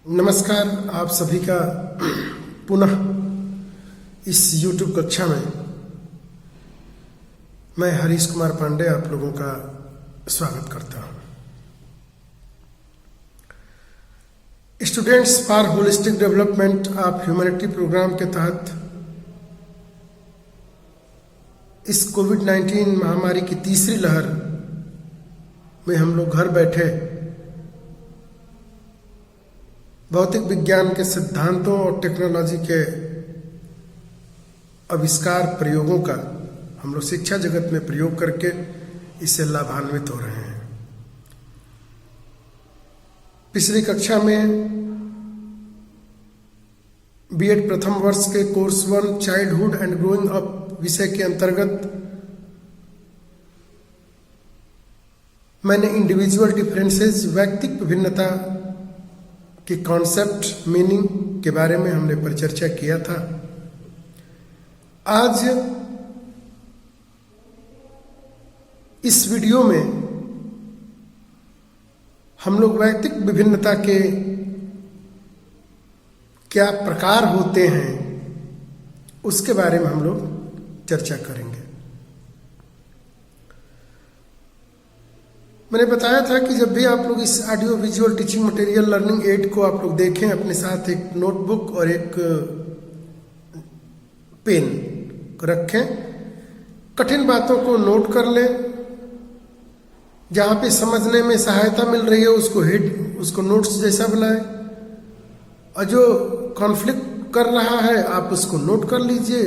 नमस्कार। आप सभी का पुनः इस YouTube कक्षा में मैं हरीश कुमार पांडे आप लोगों का स्वागत करता हूं। Students for holistic development of humanity programme के तहत इस कोविड-19 महामारी की तीसरी लहर में हम लोग घर बैठे भौतिक विज्ञान के सिद्धांतों और टेक्नोलॉजी के आविष्कार प्रयोगों का हम लोग शिक्षा जगत में प्रयोग करके इससे लाभान्वित हो रहे हैं। पिछली कक्षा में बीएड प्रथम वर्ष के course 1 childhood and growing up विषय के अंतर्गत मैंने इंडिविजुअल डिफरेंसेस व्यक्तिगत विभिन्नता कि कॉन्सेप्ट मीनिंग के बारे में हमने परिचर्चा किया था। आज इस वीडियो में हम लोग व्यक्तिगत विभिन्नता के क्या प्रकार होते हैं उसके बारे में हम लोग चर्चा करेंगे। मैंने बताया था कि जब भी आप लोग इस audio visual teaching material learning aid को आप लोग देखें, अपने साथ एक नोटबुक और एक पेन रखें, कठिन बातों को नोट कर लें, जहां पे समझने में सहायता मिल रही है उसको नोट्स जैसा बनाएं, और जो कॉन्फ्लिक्ट कर रहा है आप उसको नोट कर लीजिए।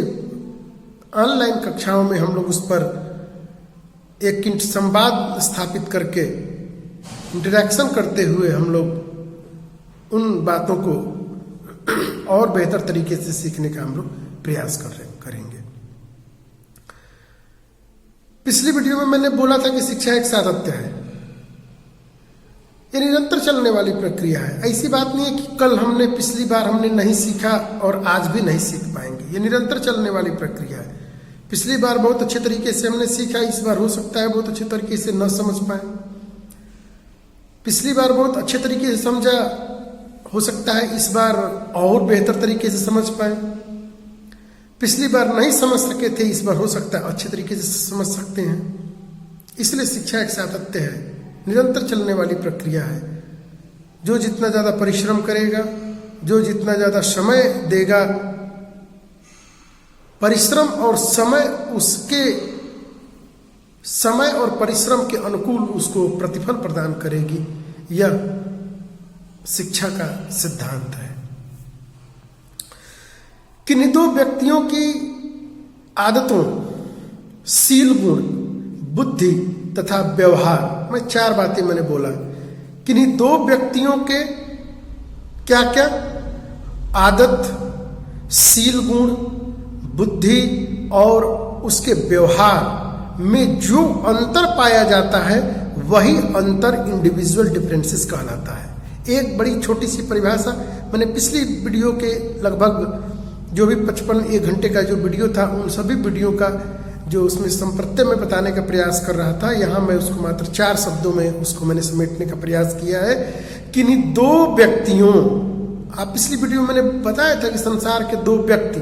ऑनलाइन कक्षाओं में हम लोग उस पर एक संवाद स्थापित करके इंटरेक्शन करते हुए हम लोग उन बातों को और बेहतर तरीके से सीखने का हम लोग प्रयास करेंगे। पिछली वीडियो में मैंने बोला था कि शिक्षा एक सातत्य है, ये निरंतर चलने वाली प्रक्रिया है। ऐसी बात नहीं है कि पिछली बार हमने नहीं सीखा और आज भी नहीं सीख पाएंगे। ये निरंतर चलने वाली प्रक्रिया है। पिछली बार बहुत अच्छे तरीके से हमने सीखा, इस बार हो सकता है बहुत अच्छे तरीके से न समझ पाए। पिछली बार बहुत अच्छे तरीके से समझा, हो सकता है इस बार और बेहतर तरीके से समझ पाए। पिछली बार नहीं समझ सके थे, इस बार हो सकता है अच्छे तरीके से समझ सकते हैं। इसलिए शिक्षा एक सातत्य है, निरंतर चलने वाली प्रक्रिया है। जो जितना ज्यादा परिश्रम करेगा, जो जितना ज्यादा समय देगा, परिश्रम और समय उसके समय और परिश्रम के अनुकूल उसको प्रतिफल प्रदान करेगी। यह शिक्षा का सिद्धांत है। किन्हीं दो व्यक्तियों की आदतों, शील गुण, बुद्धि तथा व्यवहार में 4 बातें मैंने बोला। किन्हीं दो व्यक्तियों के क्या क्या आदत, शील गुण, बुद्धि और उसके व्यवहार में जो अंतर पाया जाता है वही अंतर इंडिविजुअल डिफरेंसेस कहलाता है। एक बड़ी छोटी सी परिभाषा मैंने पिछली वीडियो के लगभग जो भी 1 घंटे का जो वीडियो था, उन सभी वीडियो का जो उसमें संप्रत्यय में बताने का प्रयास कर रहा था, यहाँ मैं उसको मात्र 4 शब्दों में उसको मैंने समेटने का प्रयास किया है। किन्हीं दो व्यक्तियों, आप पिछली वीडियो में मैंने बताया था कि संसार के 2 व्यक्ति,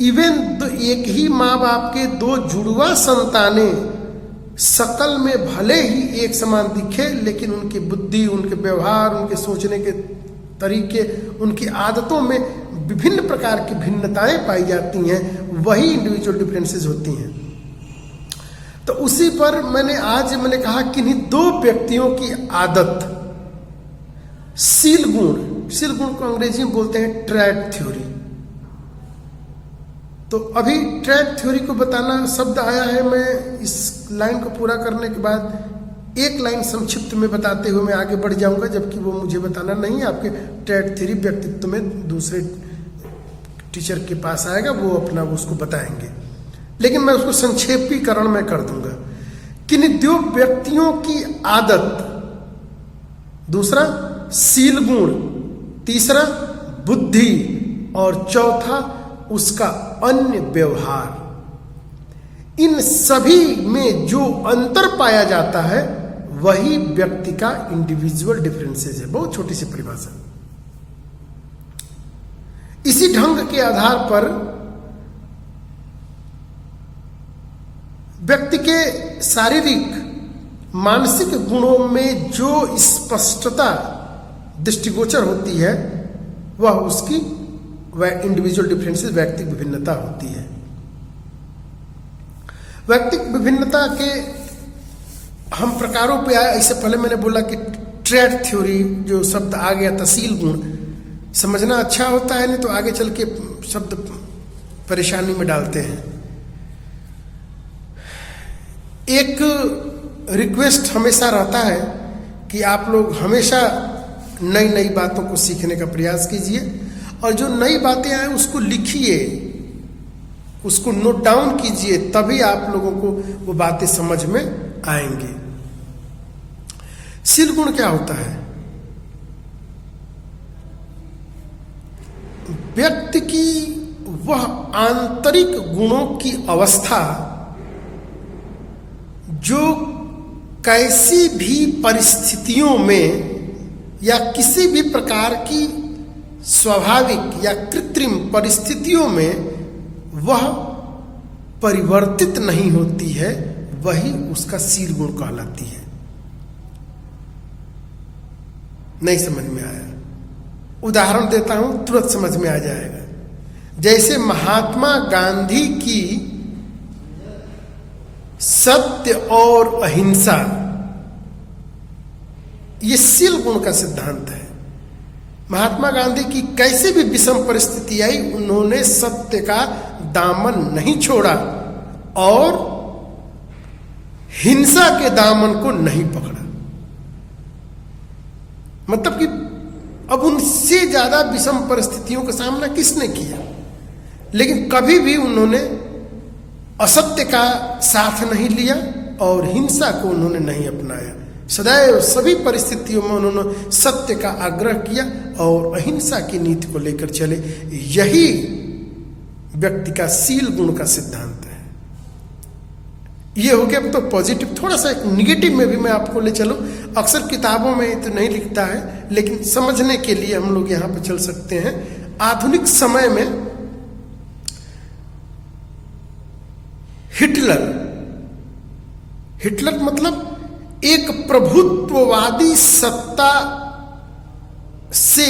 इवन तो एक ही माँ बाप के 2 जुड़वा संतानें शकल में भले ही एक समान दिखे, लेकिन उनकी बुद्धि, उनके व्यवहार, उनके सोचने के तरीके, उनकी आदतों में विभिन्न प्रकार की भिन्नताएं पाई जाती हैं, वही इंडिविजुअल डिफरेंसेस होती हैं। तो उसी पर आज मैंने कहा कि इन्हीं 2 व्यक्तियों की आदत, शील गुण को अंग्रेजी में बोलते हैं ट्रैट थ्योरी। तो अभी ट्रैट थ्योरी को बताना शब्द आया है। मैं इस लाइन को पूरा करने के बाद एक लाइन संक्षिप्त में बताते हुए मैं आगे बढ़ जाऊंगा, जबकि वो मुझे बताना नहीं है। आपके ट्रैट थ्योरी व्यक्तित्व में दूसरे टीचर के पास आएगा, वो अपना उसको बताएंगे, लेकिन मैं उसको संक्षेपीकरण में कर दूंगा। किन्हीं 2 व्यक्तियों की आदत, दूसरा शील गुण, तीसरा बुद्धि और चौथा उसका अन्य व्यवहार, इन सभी में जो अंतर पाया जाता है वही व्यक्ति का इंडिविजुअल डिफरेंसेस है। बहुत छोटी सी परिभाषा। इसी ढंग के आधार पर व्यक्ति के शारीरिक मानसिक गुणों में जो स्पष्टता दृष्टिगोचर होती है वह इंडिविजुअल डिफरेंसेस, व्यक्तिक विभिन्नता होती है। व्यक्तिक विभिन्नता के हम प्रकारों पे आए। इससे पहले मैंने बोला कि ट्रेड थ्योरी, जो शब्द आ गया तहसील गुण, समझना अच्छा होता है, नहीं तो आगे चल के शब्द परेशानी में डालते हैं। एक रिक्वेस्ट हमेशा रहता है कि आप लोग हमेशा नई नई बातों को सीखने का प्रयास कीजिए, और जो नई बातें आए उसको लिखिए, उसको नोट डाउन कीजिए, तभी आप लोगों को वो बातें समझ में आएंगे। शील गुण क्या होता है? व्यक्ति की वह आंतरिक गुणों की अवस्था जो कैसी भी परिस्थितियों में या किसी भी प्रकार की स्वाभाविक या कृत्रिम परिस्थितियों में वह परिवर्तित नहीं होती है, वही उसका शील गुण कहलाती है। नहीं समझ में आया? उदाहरण देता हूं, तुरंत समझ में आ जाएगा। जैसे महात्मा गांधी की सत्य और अहिंसा, ये शील गुण का सिद्धांत है। महात्मा गांधी की कैसे भी विषम परिस्थिति आई, उन्होंने सत्य का दामन नहीं छोड़ा और हिंसा के दामन को नहीं पकड़ा। मतलब कि अब उनसे ज्यादा विषम परिस्थितियों का सामना किसने किया, लेकिन कभी भी उन्होंने असत्य का साथ नहीं लिया और हिंसा को उन्होंने नहीं अपनाया। सदैव सभी परिस्थितियों में उन्होंने सत्य का आग्रह किया और अहिंसा की नीति को लेकर चले। यही व्यक्ति का शील गुण का सिद्धांत है। ये हो गया तो पॉजिटिव। थोड़ा सा एक निगेटिव में भी मैं आपको ले चलूं। अक्सर किताबों में तो नहीं लिखता है, लेकिन समझने के लिए हम लोग यहां पर चल सकते हैं। आधुनिक समय में हिटलर मतलब एक प्रभुत्ववादी सत्ता से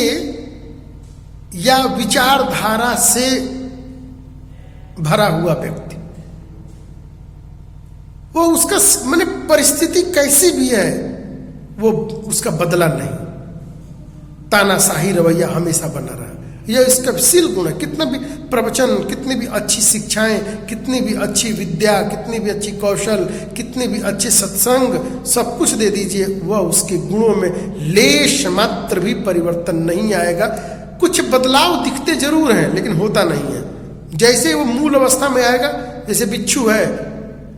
या विचारधारा से भरा हुआ व्यक्ति, वो उसका माने परिस्थिति कैसी भी है वो उसका बदला नहीं, तानाशाही रवैया हमेशा बना रहा। यह इसका शील गुण है। कितना भी प्रवचन, कितनी भी अच्छी शिक्षाएं, कितनी भी अच्छी विद्या, कितनी भी अच्छी कौशल, कितने भी अच्छे सत्संग, सब कुछ दे दीजिए, वह उसके गुणों में लेश मात्र भी परिवर्तन नहीं आएगा। कुछ बदलाव दिखते जरूर हैं, लेकिन होता नहीं है। जैसे वो मूल अवस्था में आएगा, जैसे बिच्छू है,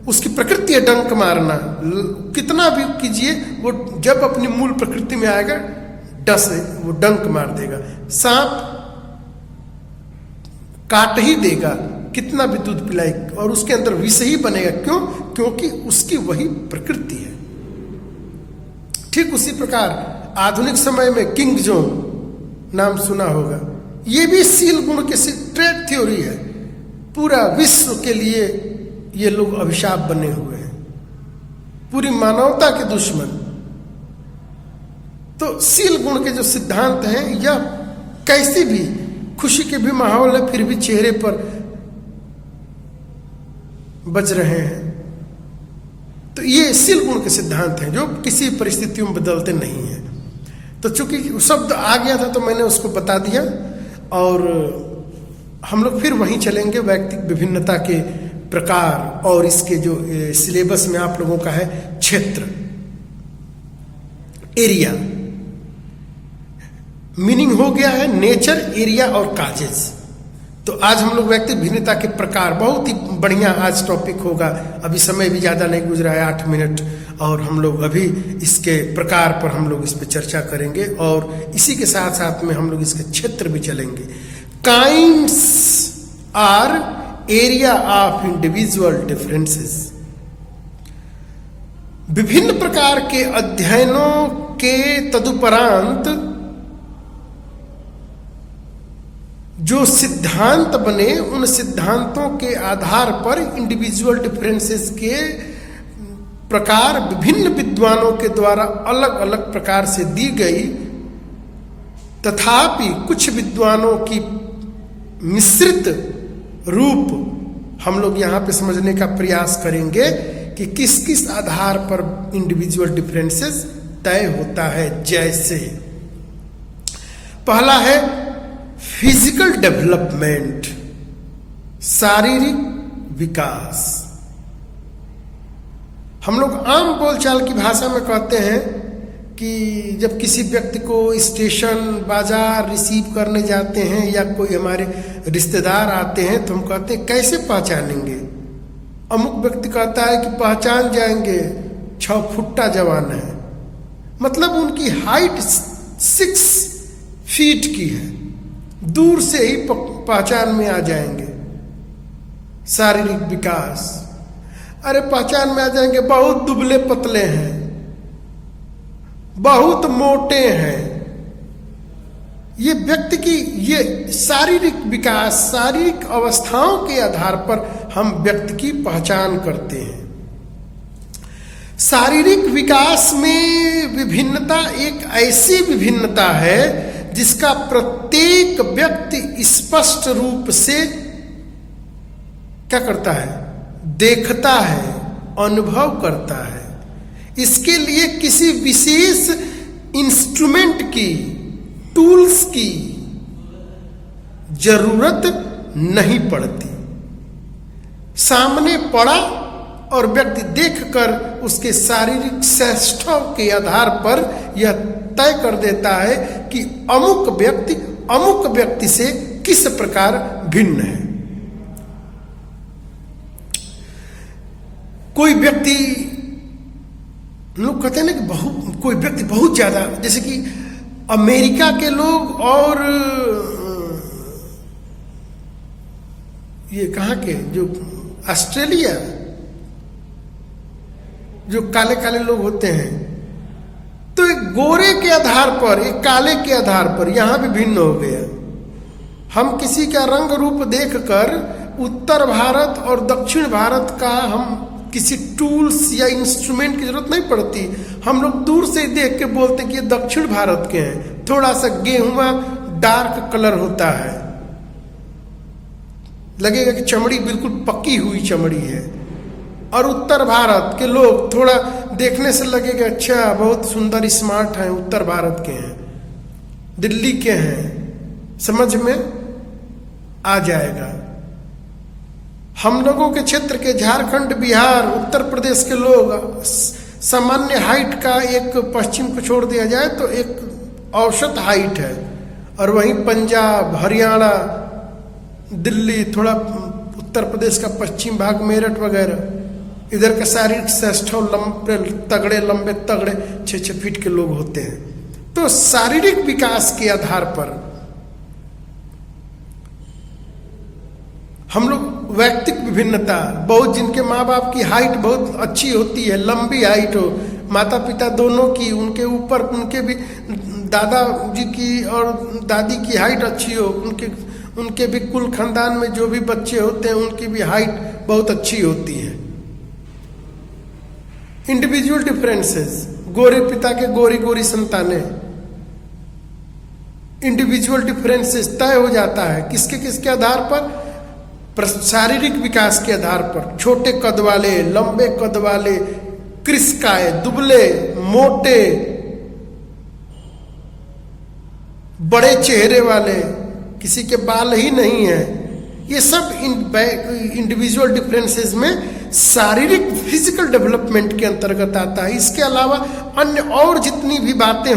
उसकी प्रकृति है डंक मारना, कितना भी कीजिए, वो जब अपनी मूल प्रकृति में आएगा वो डंक मार देगा। सांप काट ही देगा, कितना भी दूध पिलाए, और उसके अंदर विष ही बनेगा। क्यों? क्योंकि उसकी वही प्रकृति है। ठीक उसी प्रकार आधुनिक समय में किंग जोन नाम सुना होगा, ये भी शील गुण के ट्रेड थ्योरी है। पूरा विश्व के लिए ये लोग अभिशाप बने हुए हैं, पूरी मानवता के दुश्मन। तो शील गुण के जो सिद्धांत हैं, यह कैसी भी खुशी के भी माहौल है, फिर भी चेहरे पर बज रहे हैं। तो ये शील गुण के सिद्धांत हैं जो किसी परिस्थितियों में बदलते नहीं हैं। तो चूंकि शब्द आ गया था तो मैंने उसको बता दिया, और हम लोग फिर वहीं चलेंगे, व्यक्तिक विभिन्नता के प्रकार। और इसके जो सिलेबस में आप लोगों का है क्षेत्र, एरिया, मीनिंग हो गया है नेचर, एरिया और काजेज। तो आज हम लोग व्यक्तिक भिन्नता के प्रकार, बहुत ही बढ़िया आज टॉपिक होगा। अभी समय भी ज़्यादा नहीं गुजरा है, 8 मिनट, और हम लोग अभी इसके प्रकार पर हम लोग इस पर चर्चा करेंगे, और इसी के साथ साथ में हम लोग इसके क्षेत्र भी चलेंगे। Kinds are area of individual differences. विभिन्न प्रकार के अध्ययनों के तदुपरांत जो सिद्धांत बने उन सिद्धांतों के आधार पर इंडिविजुअल डिफरेंसेस के प्रकार विभिन्न विद्वानों के द्वारा अलग अलग प्रकार से दी गई, तथापि कुछ विद्वानों की मिश्रित रूप हम लोग यहाँ पे समझने का प्रयास करेंगे कि किस किस आधार पर इंडिविजुअल डिफरेंसेस तय होता है। जैसे पहला है फिजिकल डेवलपमेंट, शारीरिक विकास। हम लोग आम बोलचाल की भाषा में कहते हैं कि जब किसी व्यक्ति को स्टेशन बाजार रिसीव करने जाते हैं या कोई हमारे रिश्तेदार आते हैं तो हम कहते हैं कैसे पहचानेंगे। अमुक व्यक्ति कहता है कि पहचान जाएंगे 6 फुट्टा जवान है, मतलब उनकी हाइट 6 फीट की है, दूर से ही पहचान में आ जाएंगे। शारीरिक विकास, अरे पहचान में आ जाएंगे बहुत दुबले पतले हैं, बहुत मोटे हैं। ये व्यक्ति की ये शारीरिक विकास, शारीरिक अवस्थाओं के आधार पर हम व्यक्ति की पहचान करते हैं। शारीरिक विकास में विभिन्नता एक ऐसी विभिन्नता है जिसका प्रत्येक व्यक्ति स्पष्ट रूप से क्या करता है, देखता है, अनुभव करता है। इसके लिए किसी विशेष इंस्ट्रूमेंट की, टूल्स की जरूरत नहीं पड़ती। सामने पड़ा और व्यक्ति देखकर उसके शारीरिक चेष्टों के आधार पर यह तय कर देता है कि अमुक व्यक्ति से किस प्रकार भिन्न है। कोई व्यक्ति, लोग कहते हैं ना कि कोई व्यक्ति बहुत ज्यादा, जैसे कि अमेरिका के लोग और ये कहाँ के, जो ऑस्ट्रेलिया, जो काले काले लोग होते हैं, तो एक गोरे के आधार पर, एक काले के आधार पर यहां भी भिन्न हो गया। हम किसी का रंग रूप देखकर उत्तर भारत और दक्षिण भारत का हम किसी टूल्स या इंस्ट्रूमेंट की जरूरत नहीं पड़ती। हम लोग दूर से देख के बोलते हैं कि ये दक्षिण भारत के हैं। थोड़ा सा गेहुआ डार्क कलर होता है, लगेगा कि चमड़ी बिल्कुल पकी हुई चमड़ी है। और उत्तर भारत के लोग थोड़ा देखने से लगेगा अच्छा बहुत सुंदर स्मार्ट हैं, उत्तर भारत के हैं, दिल्ली के हैं, समझ में आ जाएगा। हम लोगों के क्षेत्र के झारखंड, बिहार, उत्तर प्रदेश के लोग सामान्य हाइट का एक, पश्चिम को छोड़ दिया जाए तो एक औसत हाइट है, और वहीं पंजाब, हरियाणा, दिल्ली, थोड़ा उत्तर प्रदेश का पश्चिम भाग, मेरठ वगैरह, इधर के शारीरिक श्रेष्ठों लंबे तगड़े 6-6 फीट के लोग होते हैं। तो शारीरिक विकास के आधार पर हम लोग वैयक्तिक विभिन्नता, बहुत जिनके माँ बाप की हाइट बहुत अच्छी होती है, लंबी हाइट हो, माता पिता दोनों की, उनके ऊपर उनके भी दादाजी की और दादी की हाइट अच्छी हो, उनके भी कुल खानदान में जो भी बच्चे होते हैं उनकी भी हाइट बहुत अच्छी होती है। इंडिविजुअल डिफरेंसेस, गोरे पिता के गोरी गोरी संतानें, इंडिविजुअल डिफरेंसेस तय हो जाता है किसके आधार पर, शारीरिक विकास के आधार पर। छोटे कद वाले, लंबे कद वाले, कृशकाय, दुबले, मोटे, बड़े चेहरे वाले, किसी के बाल ही नहीं है, ये सब इंडिविजुअल डिफरेंसेस में शारीरिक फिजिकल डेवलपमेंट के अंतर्गत आता है। इसके अलावा अन्य और जितनी भी बातें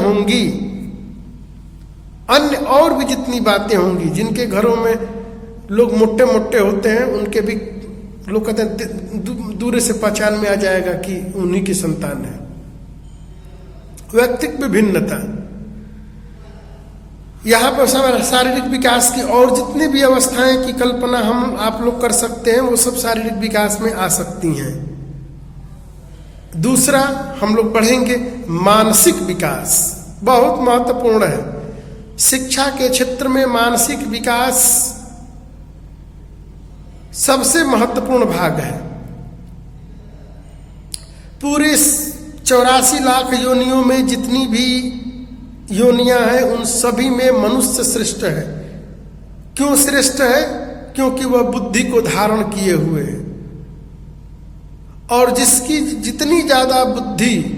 होंगी, जिनके घरों में लोग मोटे मोटे होते हैं, उनके भी लोग कहते हैं दूर से पहचान में आ जाएगा कि उन्हीं की संतान है। वैयक्तिक विभिन्नता, यहाँ पर सब शारीरिक विकास की और जितनी भी अवस्थाएं की कल्पना हम आप लोग कर सकते हैं वो सब शारीरिक विकास में आ सकती हैं। दूसरा हम लोग पढ़ेंगे मानसिक विकास, बहुत महत्वपूर्ण है। शिक्षा के क्षेत्र में मानसिक विकास सबसे महत्वपूर्ण भाग है। पूरे 84 लाख योनियों में जितनी भी योनियां हैं उन सभी में मनुष्य श्रेष्ठ है। क्यों श्रेष्ठ है? क्योंकि वह बुद्धि को धारण किए हुए है, और जिसकी जितनी ज्यादा बुद्धि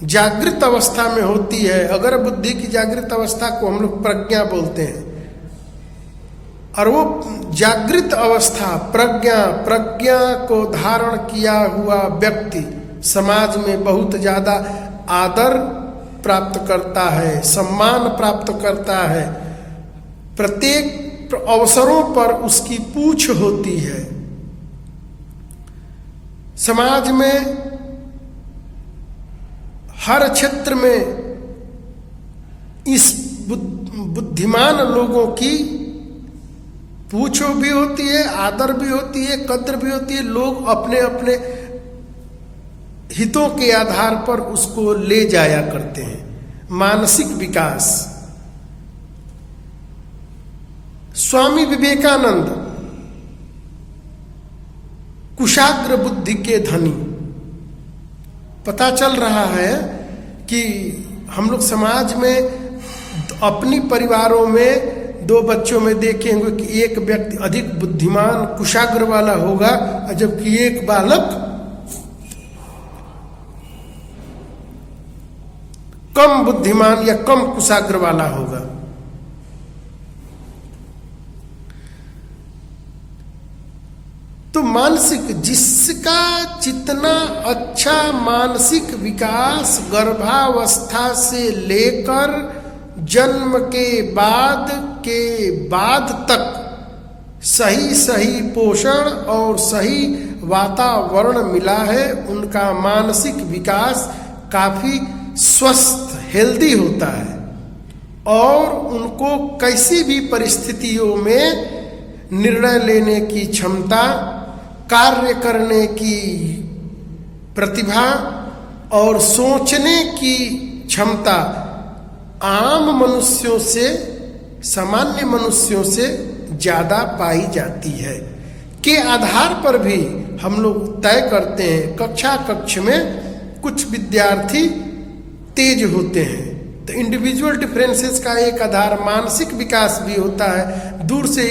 जागृत अवस्था में होती है, अगर बुद्धि की जागृत अवस्था को हम लोग प्रज्ञा बोलते हैं, और वो जागृत अवस्था प्रज्ञा को धारण किया हुआ व्यक्ति समाज में बहुत ज्यादा आदर प्राप्त करता है, सम्मान प्राप्त करता है, प्रत्येक अवसरों पर उसकी पूछ होती है। समाज में हर क्षेत्र में इस बुद्धिमान लोगों की पूछ भी होती है, आदर भी होती है, कद्र भी होती है। लोग अपने अपने हितों के आधार पर उसको ले जाया करते हैं। मानसिक विकास, स्वामी विवेकानंद कुशाग्र बुद्धि के धनी। पता चल रहा है कि हम लोग समाज में अपनी परिवारों में 2 बच्चों में देखेंगे कि एक व्यक्ति अधिक बुद्धिमान कुशाग्र वाला होगा, जबकि एक बालक कम बुद्धिमान या कम कुशाग्र वाला होगा। तो मानसिक, जिसका जितना अच्छा मानसिक विकास गर्भावस्था से लेकर जन्म के बाद तक सही पोषण और सही वातावरण मिला है, उनका मानसिक विकास काफी स्वस्थ हेल्दी होता है, और उनको किसी भी परिस्थितियों में निर्णय लेने की क्षमता, कार्य करने की प्रतिभा और सोचने की क्षमता आम मनुष्यों से, सामान्य मनुष्यों से ज्यादा पाई जाती है। के आधार पर भी हम लोग तय करते हैं, कक्ष में कुछ विद्यार्थी तेज होते हैं, तो इंडिविजुअल डिफरेंसेस का एक आधार मानसिक विकास भी होता है। दूर से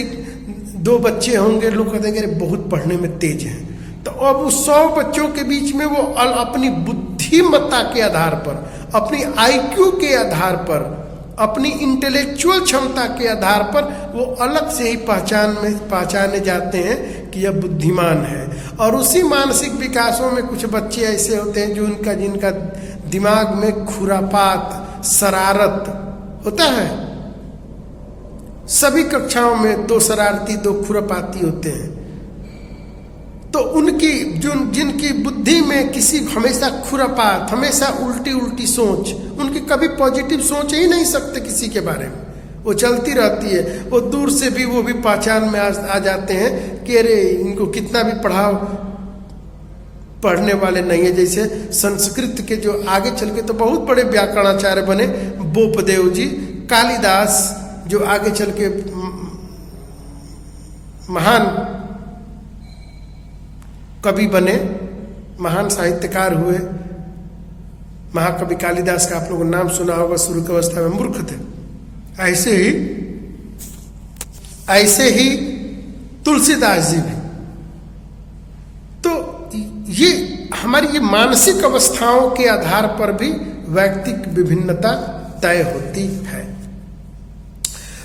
2 बच्चे होंगे, लोग कहते हैं कि बहुत पढ़ने में तेज हैं, तो अब उस 100 बच्चों के बीच में वो अपनी बुद्धिमत्ता के आधार पर, अपनी IQ के आधार पर, अपनी इंटेलेक्चुअल क्षमता के आधार पर वो अलग से ही पहचाने जाते हैं कि यह बुद्धिमान है। और उसी मानसिक विकासों में कुछ बच्चे ऐसे होते हैं जो जिनका दिमाग में खुरापात, शरारत होता है। सभी कक्षाओं में 2 शरारती 2 खुरापाती होते हैं। तो उनकी जिनकी बुद्धि में किसी हमेशा खुरापात, हमेशा उल्टी सोच, उनकी कभी पॉजिटिव सोच ही नहीं सकते किसी के बारे में, वो चलती रहती है। वो दूर से भी वो भी पहचान में आ जाते हैं कि अरे इनको कितना भी पढ़ाओ, पढ़ने वाले नहीं है। जैसे संस्कृत के जो आगे चल के तो बहुत बड़े व्याकरणाचार्य बने, बोपदेव जी, कालिदास जो आगे चल के महान कवि बने, महान साहित्यकार हुए। महाकवि कालिदास का आप लोगों ने नाम सुना होगा, शुरू की अवस्था में मूर्ख थे। ऐसे ही तुलसीदास जी भी। तो ये हमारी ये मानसिक अवस्थाओं के आधार पर भी वैयक्तिक विभिन्नता तय होती है।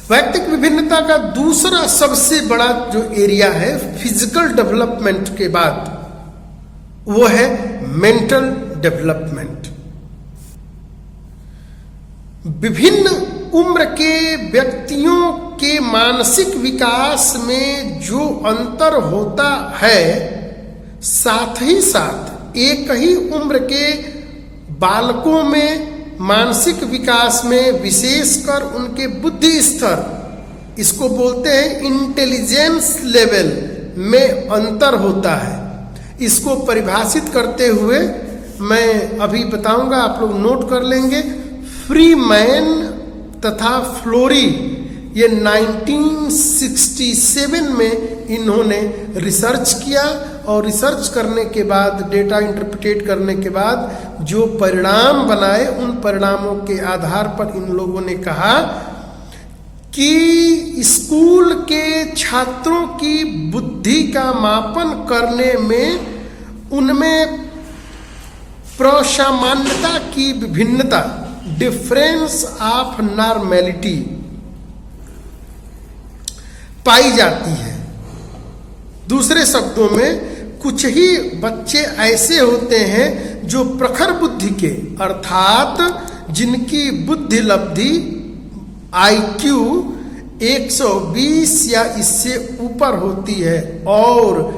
वैयक्तिक विभिन्नता का दूसरा सबसे बड़ा जो एरिया है फिजिकल डेवलपमेंट के बाद, वो है मेंटल डेवलपमेंट। विभिन्न उम्र के व्यक्तियों के मानसिक विकास में जो अंतर होता है, साथ ही साथ एक ही उम्र के बालकों में मानसिक विकास में, विशेषकर उनके बुद्धि स्तर, इसको बोलते हैं इंटेलिजेंस लेवल में अंतर होता है। इसको परिभाषित करते हुए मैं अभी बताऊंगा, आप लोग नोट कर लेंगे। फ्रीमैन तथा फ्लोरी, ये 1967 में इन्होंने रिसर्च किया और रिसर्च करने के बाद, डेटा इंटरप्रेट करने के बाद जो परिणाम बनाए, उन परिणामों के आधार पर इन लोगों ने कहा कि स्कूल के छात्रों की बुद्धि का मापन करने में उनमें प्रसामान्यता की विभिन्नता, डिफरेंस ऑफ नॉर्मेलिटी पाई जाती है। दूसरे शब्दों में, कुछ ही बच्चे ऐसे होते हैं जो प्रखर बुद्धि के, अर्थात जिनकी बुद्धि लब्धि IQ 120 या इससे ऊपर होती है, और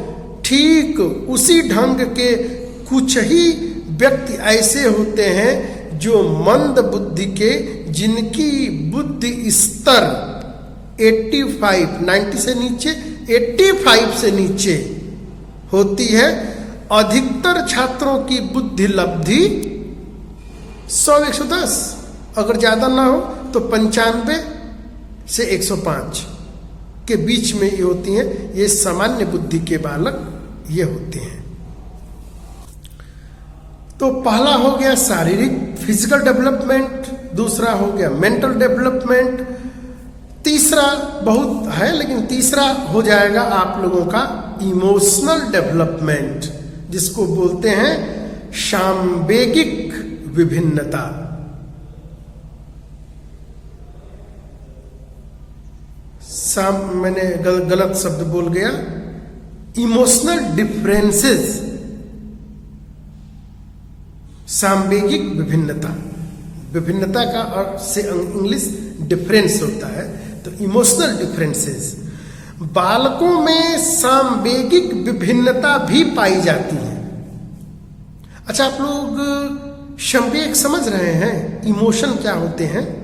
ठीक उसी ढंग के कुछ ही व्यक्ति ऐसे होते हैं जो मंद बुद्धि के, जिनकी बुद्धि स्तर 85, 90 से नीचे, 85 से नीचे होती है। अधिकतर छात्रों की बुद्धि लब्धि 100, 110, अगर ज्यादा ना हो तो 95 से 105 के बीच में ये होती हैं। ये सामान्य बुद्धि के बालक ये होते हैं। तो पहला हो गया शारीरिक, फिजिकल डेवलपमेंट, दूसरा हो गया मेंटल डेवलपमेंट, तीसरा बहुत है लेकिन तीसरा हो जाएगा आप लोगों का इमोशनल डेवलपमेंट, जिसको बोलते हैं सांवेगिक विभिन्नता। मैंने गलत शब्द बोल गया, इमोशनल डिफरेंसेस, सांवेगिक विभिन्नता। विभिन्नता का अर्थ से इंग्लिश डिफरेंस होता है, तो इमोशनल डिफरेंसेस। बालकों में सांवेगिक विभिन्नता भी पाई जाती है। अच्छा, आप लोग संवेग समझ रहे हैं? इमोशन क्या होते हैं?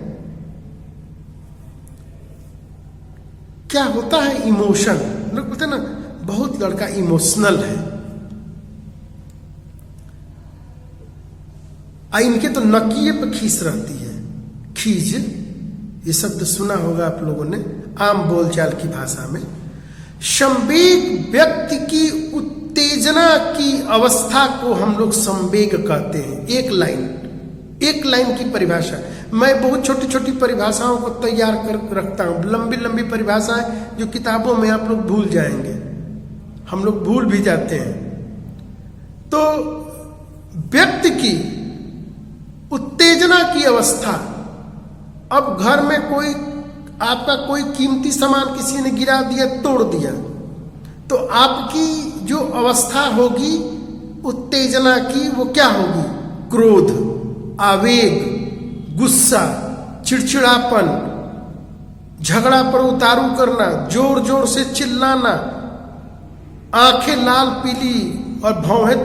क्या होता है इमोशन? लोग बोलते हैं ना, बहुत लड़का इमोशनल है, इनके तो नकिए पे खींच रहती है। खींच, ये शब्द सुना होगा आप लोगों ने आम बोलचाल की भाषा में। संवेग व्यक्ति की उत्तेजना की अवस्था को हम लोग संवेग कहते हैं। एक लाइन की परिभाषा। मैं बहुत छोटी छोटी परिभाषाओं को तैयार कर रखता हूं, लंबी लंबी परिभाषाएं जो किताबों में आप लोग भूल जाएंगे, हम लोग भूल भी जाते हैं। तो व्यक्ति की उत्तेजना की अवस्था, अब घर में कोई आपका कोई कीमती सामान किसी ने गिरा दिया, तोड़ दिया, तो आपकी जो अवस्था होगी उत्तेजना की, वो क्या होगी? क्रोध, आवेग, गुस्सा, चिड़चिड़ापन, झगड़ा पर उतारू करना, जोर जोर से चिल्लाना, आंखें लाल पीली और भौहें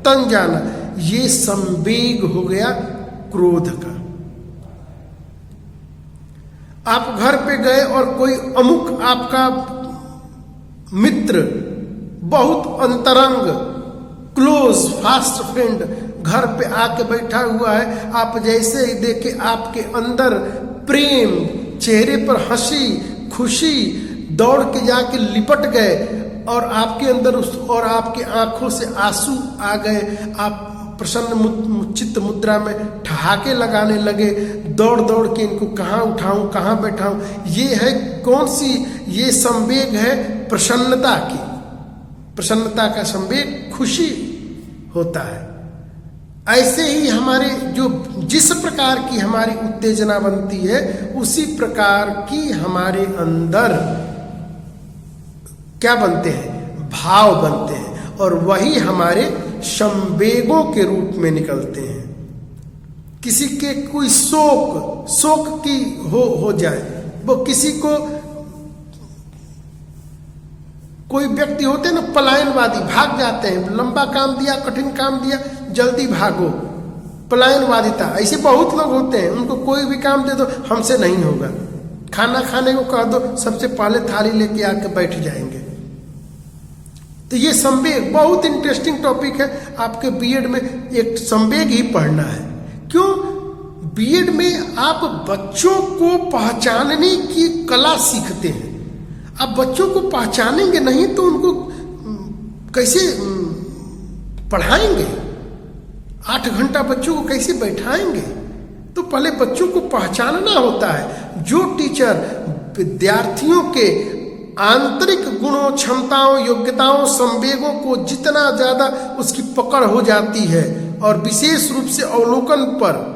तन जाना, ये संवेग हो गया क्रोध का। आप घर पे गए और कोई अमुक आपका मित्र, बहुत अंतरंग, क्लोज, फास्ट फ्रेंड घर पे आके बैठा हुआ है, आप जैसे ही देखे आपके अंदर प्रेम, चेहरे पर हंसी, खुशी, दौड़ के जाके लिपट गए और आपके अंदर और आपके आंखों से आंसू आ गए। आप प्रसन्न चित्त मुद्रा में ठहाके लगाने लगे, दौड़ दौड़ के इनको कहाँ उठाऊं, कहाँ बैठाऊं। ये है कौन सी? ये संवेग है प्रसन्नता की। प्रसन्नता का संवेग खुशी होता है। ऐसे ही हमारे जिस प्रकार की हमारी उत्तेजना बनती है, उसी प्रकार की हमारे अंदर क्या बनते हैं? भाव बनते हैं, और वही हमारे संवेगों के रूप में निकलते हैं। किसी के कोई शोक की हो जाए, वो किसी को, कोई व्यक्ति होते हैं ना पलायनवादी, भाग जाते हैं, लंबा काम दिया, कठिन काम दिया, जल्दी भागो, पलायनवादिता। ऐसे बहुत लोग होते हैं, उनको कोई भी काम दे दो, हमसे नहीं होगा। खाना खाने को कह दो, सबसे पहले थाली लेके आके बैठ जाएंगे। तो ये संवेग बहुत इंटरेस्टिंग टॉपिक है। आपके बीएड में एक संवेग ही पढ़ना है। क्यों? बीएड में आप बच्चों को पहचानने की कला सीखते हैं। आप बच्चों को पहचानेंगे नहीं तो उनको कैसे पढ़ाएंगे? 8 घंटा बच्चों को कैसे बैठाएंगे? तो पहले बच्चों को पहचानना होता है। जो टीचर विद्यार्थियों के आंतरिक गुणों, क्षमताओं, योग्यताओं, संवेगों को जितना ज्यादा उसकी पकड़ हो जाती है और विशेष रूप से अवलोकन पर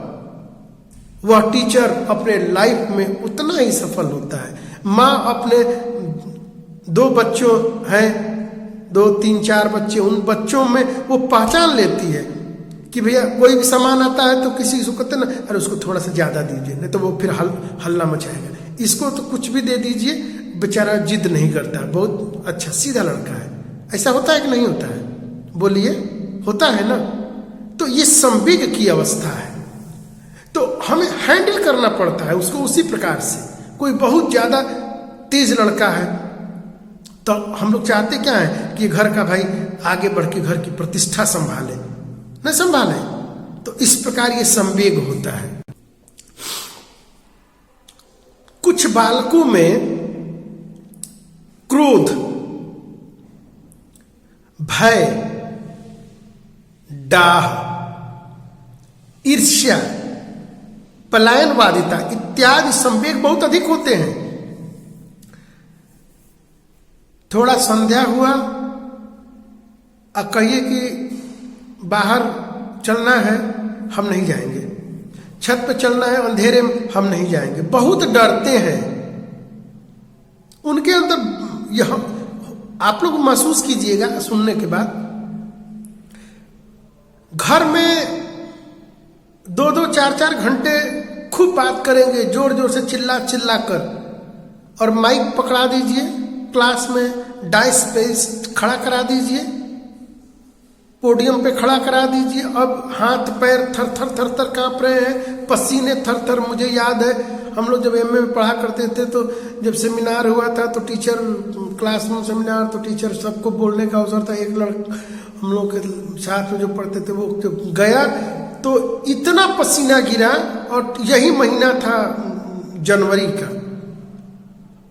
वह टीचर अपने लाइफ में उतना ही सफल होता है। माँ अपने 2 बच्चों हैं, 2, 3, 4 बच्चे, उन बच्चों में वो पहचान लेती है कि भैया कोई भी सामान आता है तो किसी को कहते ना, अरे उसको थोड़ा सा ज्यादा दीजिए, नहीं तो वो फिर हल्ला मचाएगा। इसको तो कुछ भी दे दीजिए, बेचारा जिद नहीं करता, बहुत अच्छा सीधा लड़का है। ऐसा होता है कि नहीं होता है? बोलिए, होता है ना? तो ये संवेग की अवस्था है, तो हमें हैंडल करना पड़ता है उसको उसी प्रकार से। कोई बहुत ज्यादा तेज लड़का है तो हम लोग चाहते क्या है कि घर का भाई आगे बढ़ के घर की प्रतिष्ठा संभाले, नहीं संभाले। तो इस प्रकार ये संवेग होता है। कुछ बालकों में क्रोध, भय, डाह, ईर्ष्या, पलायनवादिता इत्यादि संवेग बहुत अधिक होते हैं। थोड़ा संध्या हुआ अब कहिए कि बाहर चलना है, हम नहीं जाएंगे। छत पे चलना है, अंधेरे में हम नहीं जाएंगे। बहुत डरते हैं। उनके अंदर यह आप लोग महसूस कीजिएगा सुनने के बाद। घर में 2-2, 4-4 घंटे खूब बात करेंगे, जोर जोर से चिल्ला चिल्ला कर, और माइक पकड़ा दीजिए, क्लास में डाइस पे खड़ा करा दीजिए, पोडियम पे खड़ा करा दीजिए। अब हाथ पैर थर थर थर थर कांप रहे हैं, पसीने थर थर। मुझे याद है हम लोग जब एमए में पढ़ा करते थे तो जब सेमिनार हुआ था तो टीचर, क्लासरूम सेमिनार, तो टीचर सबको बोलने का अवसर था। एक लड़का हम लोग के साथ में जो पढ़ते थे वो जब गया तो इतना पसीना गिरा, और यही महीना था जनवरी का।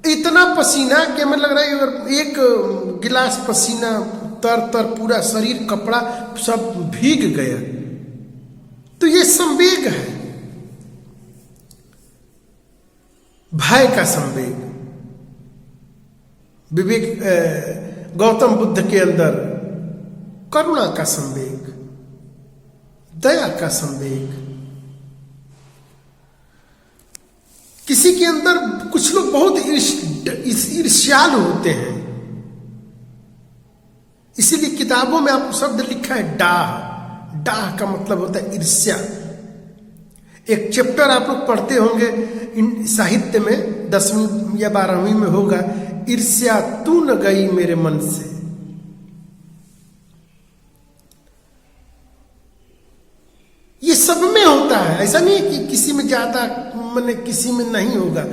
इतना पसीना कि हमें लग रहा है अगर एक गिलास पसीना तर तर पूरा शरीर, कपड़ा सब भीग गया। तो ये संवेग है, भय का संवेग। विवेक गौतम बुद्ध के अंदर करुणा का संवेग, दया का संवेग। किसी के अंदर कुछ लोग बहुत ईर्ष्यालु होते हैं, इसीलिए किताबों में आपको शब्द लिखा है डाह। डाह का मतलब होता है ईर्ष्या। एक चैप्टर आप लोग पढ़ते होंगे साहित्य में, 10वीं या 12वीं में होगा, ईर्ष्या तू न गई मेरे मन से। ये सब में होता है, ऐसा नहीं है कि किसी में ज्यादा माने किसी में नहीं होगा।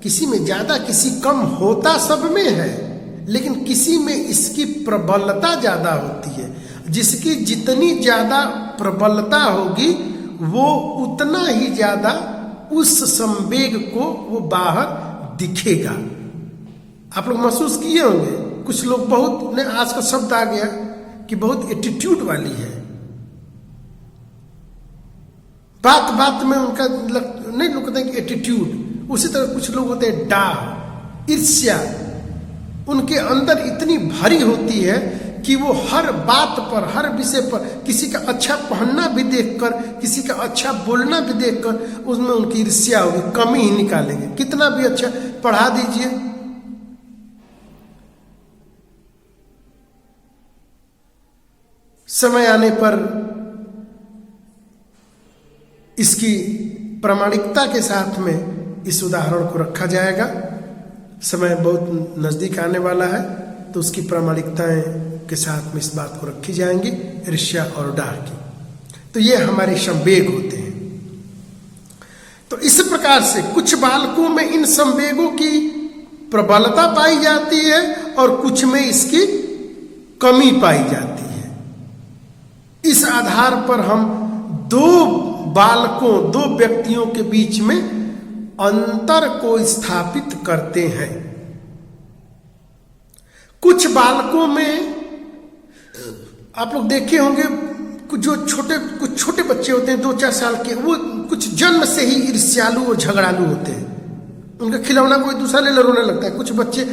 किसी में ज्यादा किसी कम होता सब में है, लेकिन किसी में इसकी प्रबलता ज्यादा होती है। जिसकी जितनी ज्यादा प्रबलता होगी वो उतना ही ज्यादा उस संवेग को वो बाहर दिखेगा। आप लोग महसूस किए होंगे, कुछ लोग बहुत ने, आज का शब्द आ गया कि बहुत एटीट्यूड वाली है, बात बात में उनका नहीं, लोग कहते हैं कि एटीट्यूड। उसी तरह कुछ लोग होते हैं डाह, ईर्ष्या। उनके अंदर इतनी भरी होती है कि वो हर बात पर, हर विषय पर, किसी का अच्छा पहनना भी देखकर, किसी का अच्छा बोलना भी देखकर उसमें उनकी ईर्ष्या होगी, कमी ही निकालेंगे। कितना भी अच्छा पढ़ा दीजिए, समय आने पर इसकी प्रामाणिकता के साथ में इस उदाहरण को रखा जाएगा। समय बहुत नजदीक आने वाला है तो उसकी प्रामाणिकताएं के साथ में इस बात को रखी जाएंगी, ईर्ष्या और डाह की। तो ये हमारे संवेग होते हैं। तो इस प्रकार से कुछ बालकों में इन संवेगों की प्रबलता पाई जाती है और कुछ में इसकी कमी पाई जाती है। इस आधार पर हम 2 बालकों, दो व्यक्तियों के बीच में अंतर को स्थापित करते हैं। कुछ बालकों में आप लोग देखे होंगे, कुछ छोटे बच्चे होते हैं 2-4 साल के, वो कुछ जन्म से ही ईर्ष्यालु और झगड़ालू होते हैं। उनका खिलौना कोई दूसरा ले रोने लगता है। कुछ बच्चे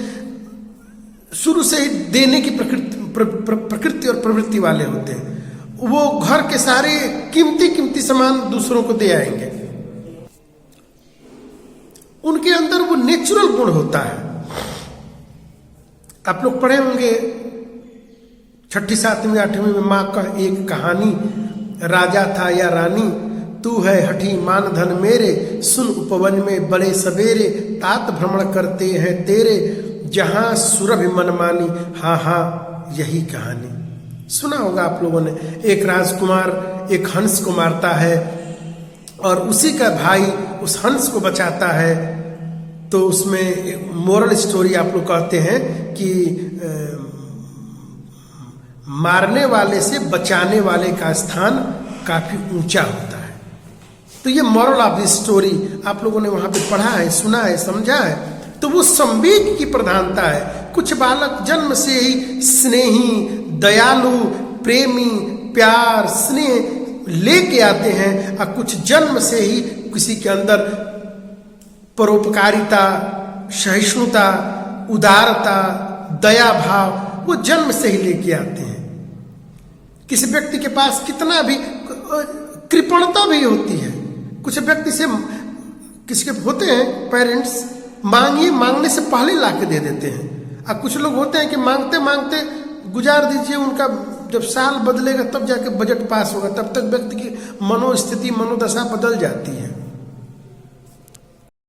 शुरू से ही देने की प्रकृति और प्रवृत्ति वाले होते हैं। वो घर के सारे कीमती सामान दूसरों को दे आएंगे। उनके अंदर वो नेचुरल गुण होता है। आप लोग पढ़े होंगे 6ठी 7वीं 8वीं में माँ का एक कहानी, राजा था या रानी, तू है हठी मान धन मेरे, सुन उपवन में बड़े सवेरे, तात भ्रमण करते हैं तेरे, जहां सुरभि मनमानी, हाँ हाँ यही कहानी। सुना होगा आप लोगों ने। एक राजकुमार एक हंस को मारता है और उसी का भाई उस हंस को बचाता है। तो उसमें मोरल स्टोरी आप लोग कहते हैं कि मारने वाले से बचाने वाले का स्थान काफी ऊंचा होता है। तो ये मोरल ऑफ द स्टोरी आप लोगों ने वहां पे पढ़ा है, सुना है, समझा है। तो वो संवेग की प्रधानता है। कुछ बालक जन्म से ही स्नेही, दयालु, प्रेमी, प्यार, स्नेह लेके आते हैं, और कुछ जन्म से ही किसी के अंदर परोपकारिता, सहिष्णुता, उदारता, दया भाव वो जन्म से ही लेके आते हैं। किसी व्यक्ति के पास कितना भी कृपणता भी होती है। कुछ व्यक्ति से किसी के होते हैं पेरेंट्स, मांगिए, मांगने से पहले ला के दे देते हैं। और कुछ लोग होते हैं कि मांगते मांगते गुजार दीजिए, उनका जब साल बदलेगा तब जाके बजट पास होगा, तब तक व्यक्ति की मनोस्थिति, मनोदशा बदल जाती है।